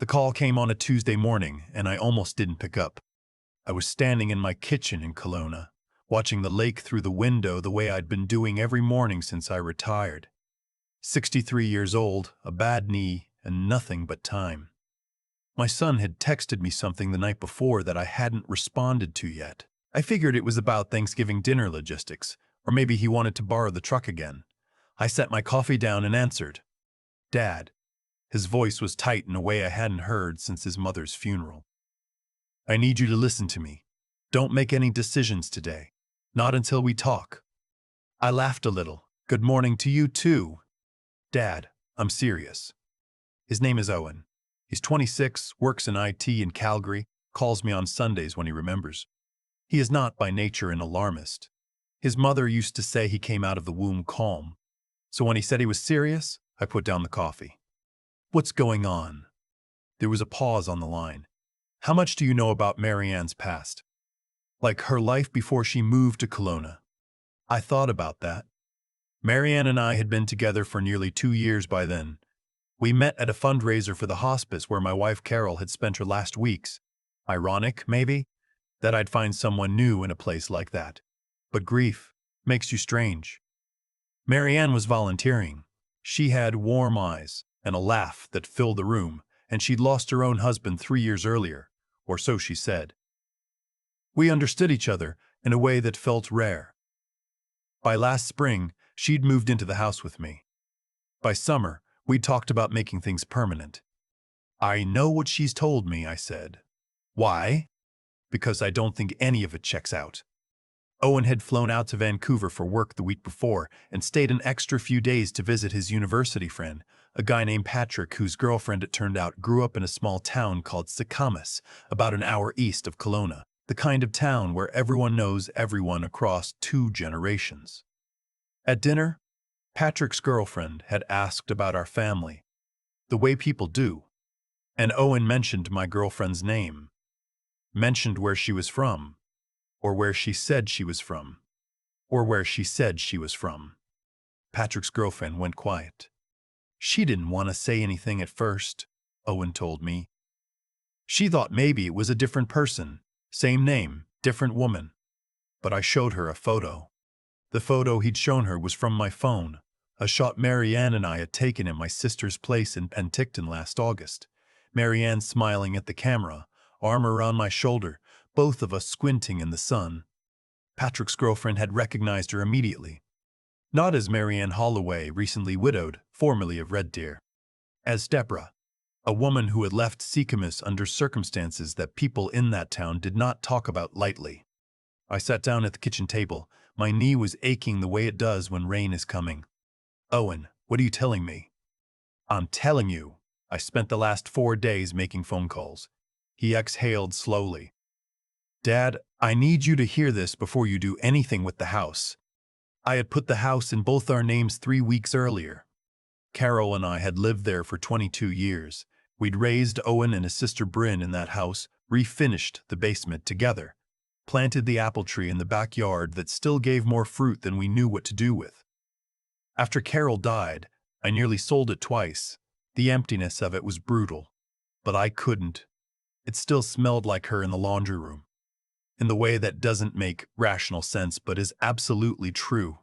The call came on a Tuesday morning, and I almost didn't pick up. I was standing in my kitchen in Kelowna, watching the lake through the window the way I'd been doing every morning since I retired. 63 years old, a bad knee, and nothing but time. My son had texted me something the night before that I hadn't responded to yet. I figured it was about Thanksgiving dinner logistics, or maybe he wanted to borrow the truck again. I set my coffee down and answered, "Dad." His voice was tight in a way I hadn't heard since his mother's funeral. "I need you to listen to me. Don't make any decisions today. Not until we talk." I laughed a little. "Good morning to you too." "Dad, I'm serious." His name is Owen. He's 26, works in IT in Calgary, calls me on Sundays when he remembers. He is not by nature an alarmist. His mother used to say he came out of the womb calm. So when he said he was serious, I put down the coffee. "What's going on?" There was a pause on the line. "How much do you know about Marian's past? Like her life before she moved to Kelowna?" I thought about that. Marian and I had been together for nearly 2 years by then. We met at a fundraiser for the hospice where my wife Carol had spent her last weeks. Ironic, maybe, that I'd find someone new in a place like that. But grief makes you strange. Marian was volunteering. She had warm eyes and a laugh that filled the room, and she'd lost her own husband 3 years earlier, or so she said. We understood each other in a way that felt rare. By last spring, she'd moved into the house with me. By summer, we'd talked about making things permanent. "I know what she's told me," I said. "Why?" "Because I don't think any of it checks out." Owen had flown out to Vancouver for work the week before and stayed an extra few days to visit his university friend, a guy named Patrick whose girlfriend, it turned out, grew up in a small town called Sakamas, about an hour east of Kelowna, the kind of town where everyone knows everyone across 2 generations. At dinner, Patrick's girlfriend had asked about our family, the way people do, and Owen mentioned my girlfriend's name, mentioned where she was from, or where she said she was from, or where she said she was from. Patrick's girlfriend went quiet. "She didn't want to say anything at first," Owen told me. "She thought maybe it was a different person, same name, different woman. But I showed her a photo. The photo he'd shown her was from my phone, a shot Marian and I had taken at my sister's place in Penticton last August. Marian smiling at the camera, arm around my shoulder, both of us squinting in the sun. Patrick's girlfriend had recognized her immediately. Not as Marian Holloway, recently widowed, formerly of Red Deer. As Deborah, a woman who had left Sakamas under circumstances that people in that town did not talk about lightly. I sat down at the kitchen table. My knee was aching the way it does when rain is coming. "Owen, what are you telling me?" "I'm telling you. I spent the last 4 days making phone calls." He exhaled slowly. "Dad, I need you to hear this before you do anything with the house. I had put the house in both our names 3 weeks earlier. Carol and I had lived there for 22 years. We'd raised Owen and his sister Bryn in that house, refinished the basement together, planted the apple tree in the backyard that still gave more fruit than we knew what to do with. After Carol died, I nearly sold it twice. The emptiness of it was brutal, but I couldn't. It still smelled like her in the laundry room, in the way that doesn't make rational sense but is absolutely true.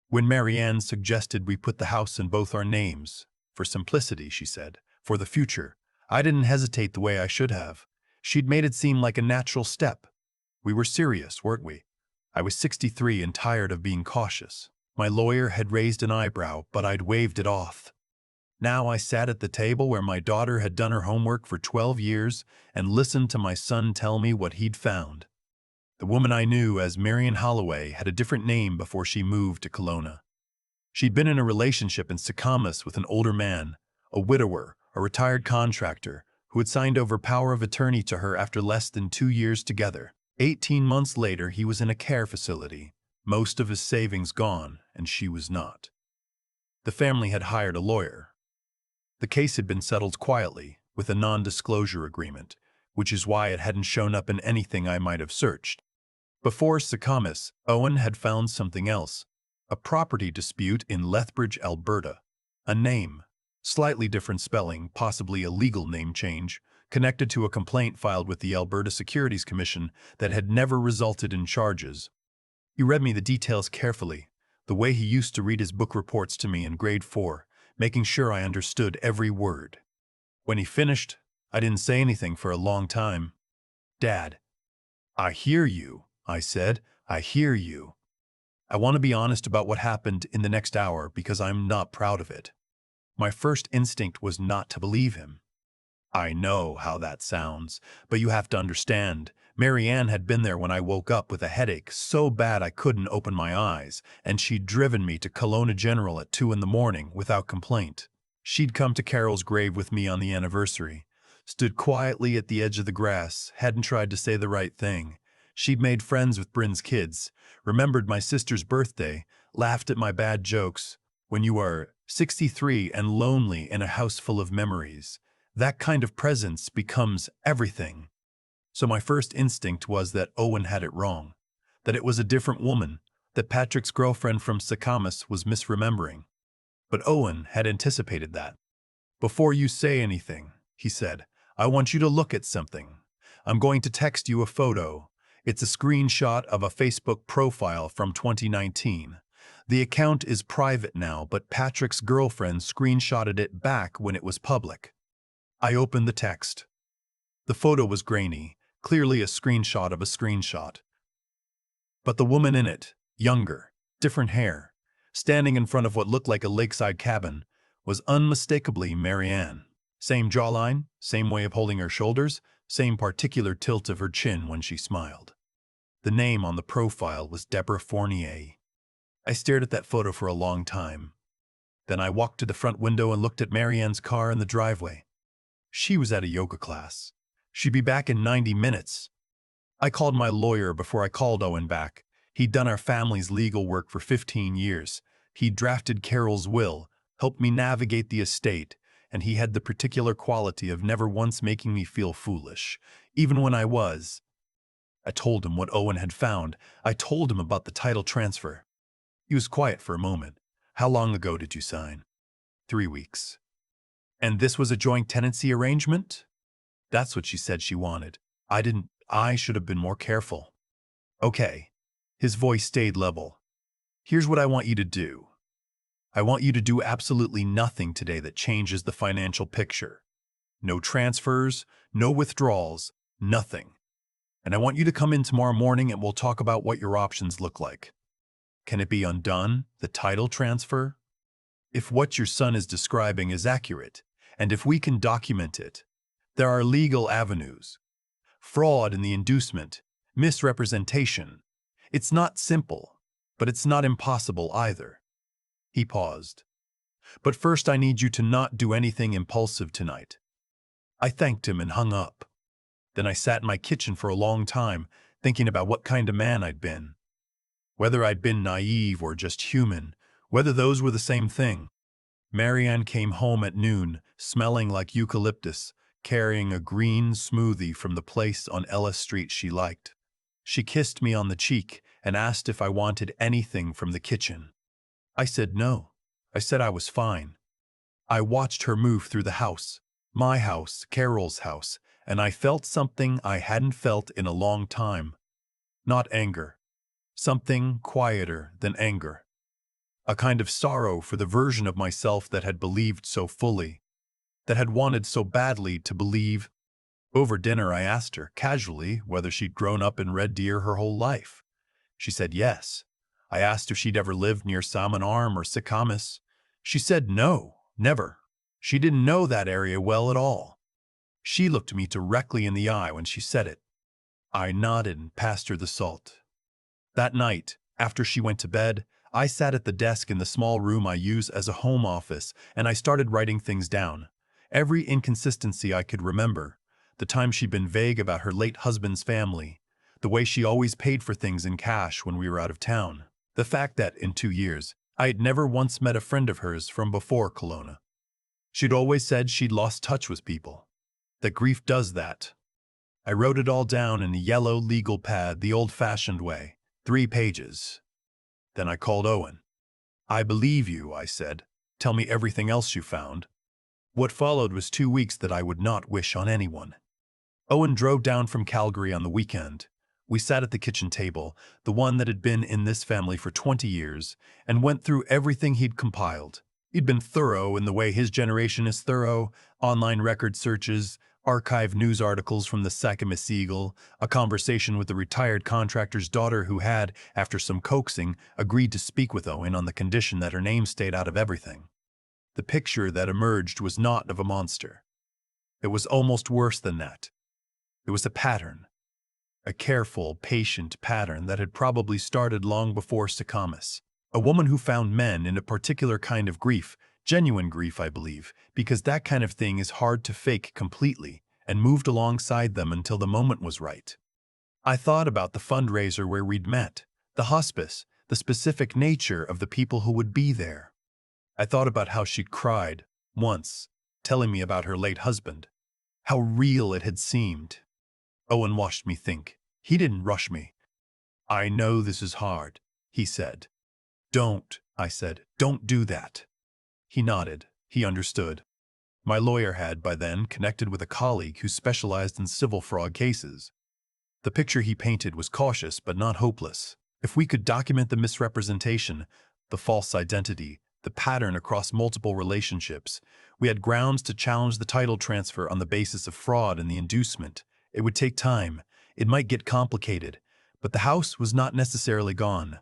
When Marianne suggested we put the house in both our names, for simplicity, she said, for the future, I didn't hesitate the way I should have. She'd made it seem like a natural step. We were serious, weren't we? I was 63 and tired of being cautious. My lawyer had raised an eyebrow, but I'd waved it off. Now I sat at the table where my daughter had done her homework for 12 years and listened to my son tell me what he'd found. The woman I knew as Marian Holloway had a different name before she moved to Kelowna. She'd been in a relationship in Sakamas with an older man, a widower, a retired contractor, who had signed over power of attorney to her after less than 2 years together. 18 months later, he was in a care facility, most of his savings gone, and she was not. The family had hired a lawyer. The case had been settled quietly, with a non-disclosure agreement, which is why it hadn't shown up in anything I might have searched. Before Sakamas, Owen had found something else, a property dispute in Lethbridge, Alberta, a name, Slightly different spelling, possibly a legal name change, connected to a complaint filed with the Alberta Securities Commission that had never resulted in charges. He read me the details carefully, the way he used to read his book reports to me in grade 4, making sure I understood every word. When he finished, I didn't say anything for a long time. "Dad, I hear you," I said. "I hear you. I want to be honest about what happened in the next hour because I'm not proud of it." My first instinct was not to believe him. I know how that sounds, but you have to understand, Marian had been there when I woke up with a headache so bad I couldn't open my eyes, and she'd driven me to Kelowna General at 2 in the morning without complaint. She'd come to Carol's grave with me on the anniversary, stood quietly at the edge of the grass, hadn't tried to say the right thing. She'd made friends with Bryn's kids, remembered my sister's birthday, laughed at my bad jokes. When you are 63 and lonely in a house full of memories, that kind of presence becomes everything. So my first instinct was that Owen had it wrong, that it was a different woman, that Patrick's girlfriend from Sakamas was misremembering. But Owen had anticipated that. "Before you say anything," he said, "I want you to look at something. I'm going to text you a photo. It's a screenshot of a Facebook profile from 2019. The account is private now, but Patrick's girlfriend screenshotted it back when it was public." I opened the text. The photo was grainy, clearly a screenshot of a screenshot. But the woman in it, younger, different hair, standing in front of what looked like a lakeside cabin, was unmistakably Marian. Same jawline, same way of holding her shoulders, same particular tilt of her chin when she smiled. The name on the profile was Deborah Fournier. I stared at that photo for a long time. Then I walked to the front window and looked at Marian's car in the driveway. She was at a yoga class. She'd be back in 90 minutes. I called my lawyer before I called Owen back. He'd done our family's legal work for 15 years. He'd drafted Carol's will, helped me navigate the estate, and he had the particular quality of never once making me feel foolish, even when I was. I told him what Owen had found. I told him about the title transfer. He was quiet for a moment. "How long ago did you sign?" 3 weeks. "And this was a joint tenancy arrangement?" "That's what she said she wanted. I should have been more careful." "Okay." His voice stayed level. "Here's what I want you to do. I want you to do absolutely nothing today that changes the financial picture. No transfers, no withdrawals, nothing. And I want you to come in tomorrow morning and we'll talk about what your options look like. Can it be undone, the title transfer? If what your son is describing is accurate, and if we can document it, there are legal avenues. Fraud in the inducement, misrepresentation. It's not simple, but it's not impossible either." He paused. "But first I need you to not do anything impulsive tonight." I thanked him and hung up. Then I sat in my kitchen for a long time, thinking about what kind of man I'd been. Whether I'd been naive or just human, whether those were the same thing. Marian came home at noon, smelling like eucalyptus, carrying a green smoothie from the place on Ellis Street she liked. She kissed me on the cheek and asked if I wanted anything from the kitchen. I said no. I said I was fine. I watched her move through the house, my house, Carol's house, and I felt something I hadn't felt in a long time. Not anger. Something quieter than anger. A kind of sorrow for the version of myself that had believed so fully, that had wanted so badly to believe. Over dinner I asked her, casually, whether she'd grown up in Red Deer her whole life. She said yes. I asked if she'd ever lived near Salmon Arm or Sakamas. She said no, never. She didn't know that area well at all. She looked me directly in the eye when she said it. I nodded and passed her the salt. That night, after she went to bed, I sat at the desk in the small room I use as a home office, and I started writing things down. Every inconsistency I could remember. The time she'd been vague about her late husband's family. The way she always paid for things in cash when we were out of town. The fact that, in 2 years, I had never once met a friend of hers from before Kelowna. She'd always said she'd lost touch with people. That grief does that. I wrote it all down in a yellow legal pad the old-fashioned way. 3 pages. Then I called Owen. "I believe you," I said. "Tell me everything else you found." What followed was 2 weeks that I would not wish on anyone. Owen drove down from Calgary on the weekend. We sat at the kitchen table, the one that had been in this family for 20 years, and went through everything he'd compiled. He'd been thorough in the way his generation is thorough: online record searches, archived news articles from the Sacramento Eagle, a conversation with the retired contractor's daughter who had, after some coaxing, agreed to speak with Owen on the condition that her name stayed out of everything. The picture that emerged was not of a monster. It was almost worse than that. It was a pattern. A careful, patient pattern that had probably started long before Sakamas. A woman who found men in a particular kind of grief, genuine grief, I believe, because that kind of thing is hard to fake completely, and moved alongside them until the moment was right. I thought about the fundraiser where we'd met, the hospice, the specific nature of the people who would be there. I thought about how she'd cried, once, telling me about her late husband. How real it had seemed. Owen watched me think. He didn't rush me. "I know this is hard," he said. "Don't," I said. "Don't do that." He nodded. He understood. My lawyer had, by then, connected with a colleague who specialized in civil fraud cases. The picture he painted was cautious but not hopeless. If we could document the misrepresentation, the false identity, the pattern across multiple relationships, we had grounds to challenge the title transfer on the basis of fraud and the inducement. It would take time. It might get complicated. But the house was not necessarily gone.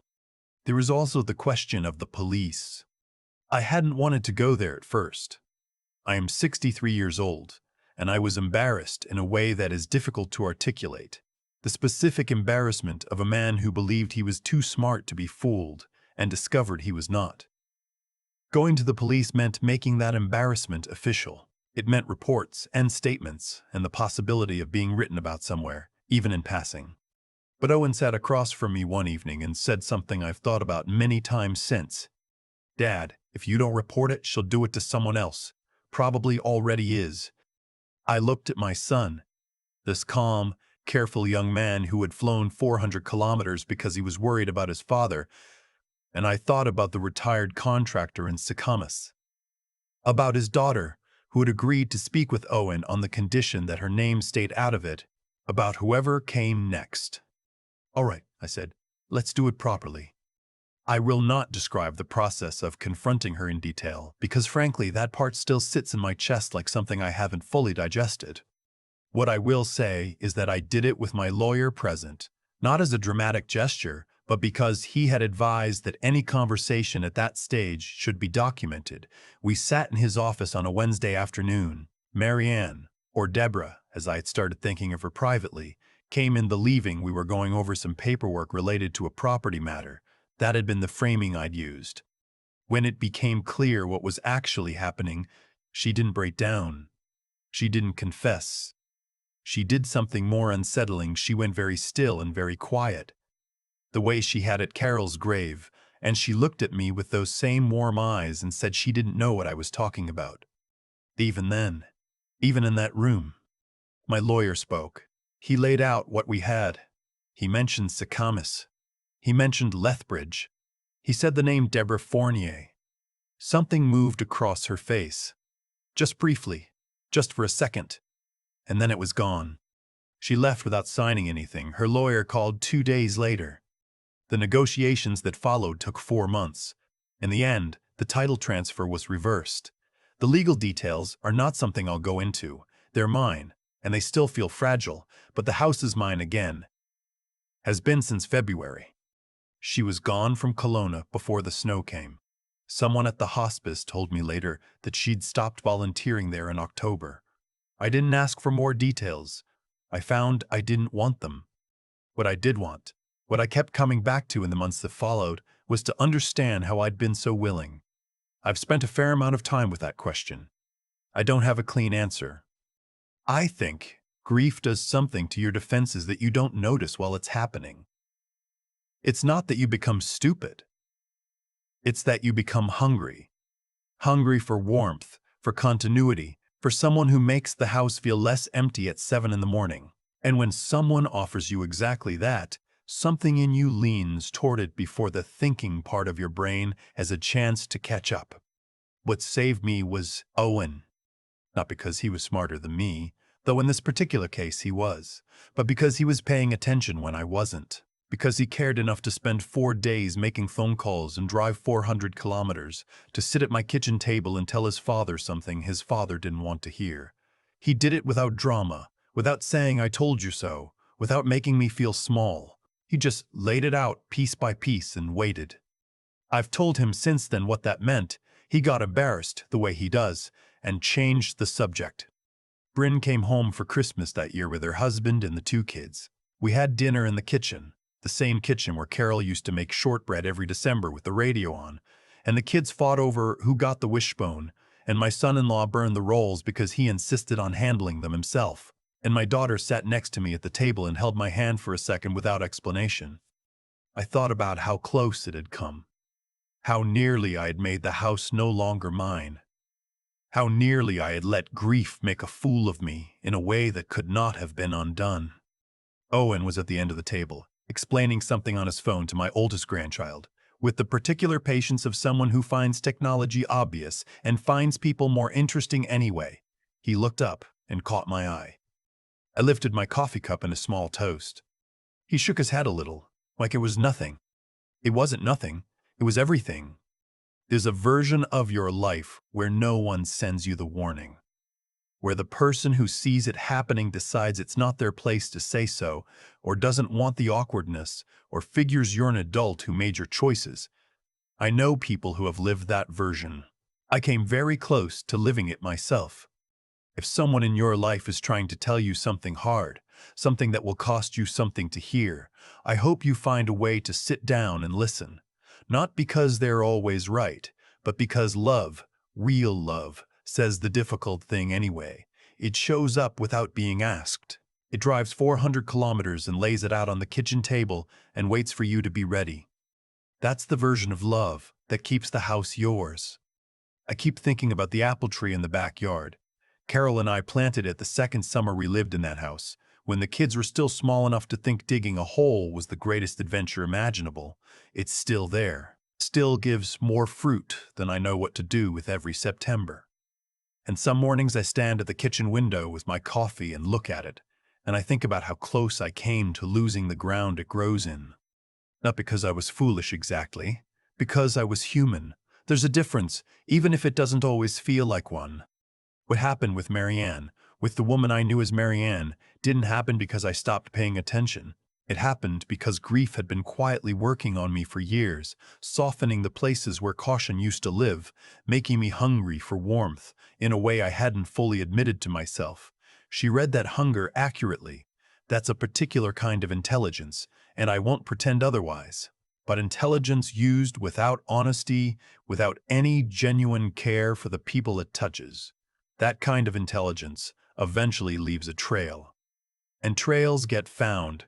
There was also the question of the police. I hadn't wanted to go there at first. I am 63 years old, and I was embarrassed in a way that is difficult to articulate. The specific embarrassment of a man who believed he was too smart to be fooled and discovered he was not. Going to the police meant making that embarrassment official. It meant reports and statements and the possibility of being written about somewhere, even in passing. But Owen sat across from me one evening and said something I've thought about many times since. "Dad, if you don't report it, she'll do it to someone else. Probably already is." I looked at my son, this calm, careful young man who had flown 400 kilometers because he was worried about his father, and I thought about the retired contractor in Sakamas, about his daughter, who had agreed to speak with Owen on the condition that her name stayed out of it, about whoever came next. "All right," I said, "let's do it properly." I will not describe the process of confronting her in detail, because frankly that part still sits in my chest like something I haven't fully digested. What I will say is that I did it with my lawyer present, not as a dramatic gesture, but because he had advised that any conversation at that stage should be documented. We sat in his office on a Wednesday afternoon. Marian, or Deborah, as I had started thinking of her privately, came in the leaving. We were going over some paperwork related to a property matter. That had been the framing I'd used. When it became clear what was actually happening, she didn't break down. She didn't confess. She did something more unsettling. She went very still and very quiet, the way she had at Carol's grave, and she looked at me with those same warm eyes and said she didn't know what I was talking about. Even then, even in that room, my lawyer spoke. He laid out what we had. He mentioned Sakamas. He mentioned Lethbridge. He said the name Deborah Fournier. Something moved across her face. Just briefly, just for a second, and then it was gone. She left without signing anything. Her lawyer called 2 days later. The negotiations that followed took 4 months. In the end, the title transfer was reversed. The legal details are not something I'll go into. They're mine, and they still feel fragile, but the house is mine again. Has been since February. She was gone from Kelowna before the snow came. Someone at the hospice told me later that she'd stopped volunteering there in October. I didn't ask for more details. I found I didn't want them. What I did want, what I kept coming back to in the months that followed, was to understand how I'd been so willing. I've spent a fair amount of time with that question. I don't have a clean answer. I think grief does something to your defenses that you don't notice while it's happening. It's not that you become stupid. It's that you become hungry. Hungry for warmth, for continuity, for someone who makes the house feel less empty at 7 in the morning. And when someone offers you exactly that, something in you leans toward it before the thinking part of your brain has a chance to catch up. What saved me was Owen. Not because he was smarter than me, though in this particular case he was, but because he was paying attention when I wasn't. Because he cared enough to spend 4 days making phone calls and drive 400 kilometers to sit at my kitchen table and tell his father something his father didn't want to hear. He did it without drama, without saying "I told you so," without making me feel small. He just laid it out piece by piece and waited. I've told him since then what that meant. He got embarrassed, the way he does, and changed the subject. Bryn came home for Christmas that year with her husband and the 2 kids. We had dinner in the kitchen, the same kitchen where Carol used to make shortbread every December with the radio on, and the kids fought over who got the wishbone, and my son-in-law burned the rolls because he insisted on handling them himself, and my daughter sat next to me at the table and held my hand for a second without explanation. I thought about how close it had come, how nearly I had made the house no longer mine, how nearly I had let grief make a fool of me in a way that could not have been undone. Owen was at the end of the table, explaining something on his phone to my oldest grandchild, with the particular patience of someone who finds technology obvious and finds people more interesting anyway. He looked up and caught my eye. I lifted my coffee cup and a small toast. He shook his head a little, like it was nothing. It wasn't nothing, it was everything. There's a version of your life where no one sends you the warning, where the person who sees it happening decides it's not their place to say so, or doesn't want the awkwardness, or figures you're an adult who made your choices. I know people who have lived that version. I came very close to living it myself. If someone in your life is trying to tell you something hard, something that will cost you something to hear, I hope you find a way to sit down and listen. Not because they're always right, but because love, real love, says the difficult thing anyway. It shows up without being asked. It drives 400 kilometers and lays it out on the kitchen table and waits for you to be ready. That's the version of love that keeps the house yours. I keep thinking about the apple tree in the backyard. Carol and I planted it the second summer we lived in that house, when the kids were still small enough to think digging a hole was the greatest adventure imaginable. It's still there, still gives more fruit than I know what to do with every September. And some mornings I stand at the kitchen window with my coffee and look at it, and I think about how close I came to losing the ground it grows in. Not because I was foolish exactly, because I was human. There's a difference, even if it doesn't always feel like one. What happened with Marian, with the woman I knew as Marian, didn't happen because I stopped paying attention. It happened because grief had been quietly working on me for years, softening the places where caution used to live, making me hungry for warmth in a way I hadn't fully admitted to myself. She read that hunger accurately. That's a particular kind of intelligence, and I won't pretend otherwise. But intelligence used without honesty, without any genuine care for the people it touches. That kind of intelligence eventually leaves a trail. And trails get found.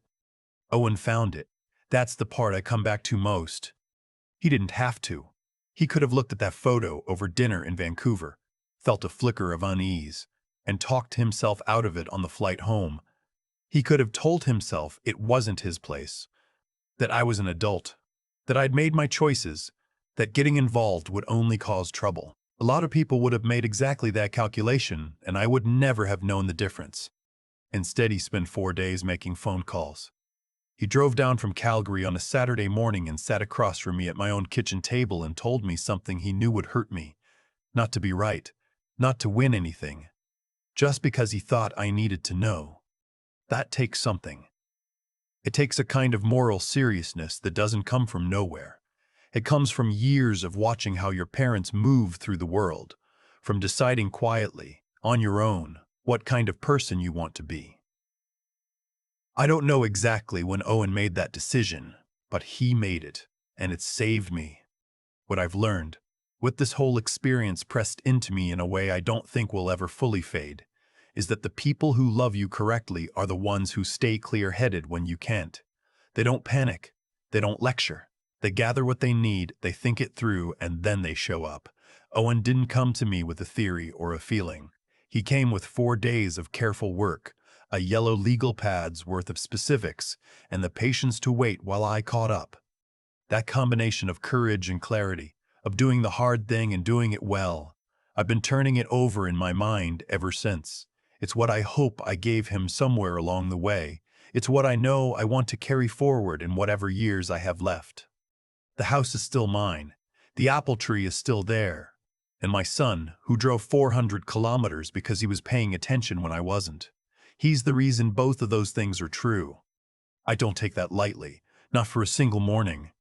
Owen found it. That's the part I come back to most. He didn't have to. He could have looked at that photo over dinner in Vancouver, felt a flicker of unease, and talked himself out of it on the flight home. He could have told himself it wasn't his place, that I was an adult, that I'd made my choices, that getting involved would only cause trouble. A lot of people would have made exactly that calculation, and I would never have known the difference. Instead, he spent 4 days making phone calls. He drove down from Calgary on a Saturday morning and sat across from me at my own kitchen table and told me something he knew would hurt me. Not to be right, not to win anything, just because he thought I needed to know. That takes something. It takes a kind of moral seriousness that doesn't come from nowhere. It comes from years of watching how your parents move through the world, from deciding quietly, on your own, what kind of person you want to be. I don't know exactly when Owen made that decision, but he made it, and it saved me. What I've learned, what this whole experience pressed into me in a way I don't think will ever fully fade, is that the people who love you correctly are the ones who stay clear-headed when you can't. They don't panic. They don't lecture. They gather what they need, they think it through, and then they show up. Owen didn't come to me with a theory or a feeling. He came with 4 days of careful work, a yellow legal pad's worth of specifics, and the patience to wait while I caught up. That combination of courage and clarity, of doing the hard thing and doing it well, I've been turning it over in my mind ever since. It's what I hope I gave him somewhere along the way. It's what I know I want to carry forward in whatever years I have left. The house is still mine. The apple tree is still there. And my son, who drove 400 kilometers because he was paying attention when I wasn't. He's the reason both of those things are true. I don't take that lightly, not for a single morning.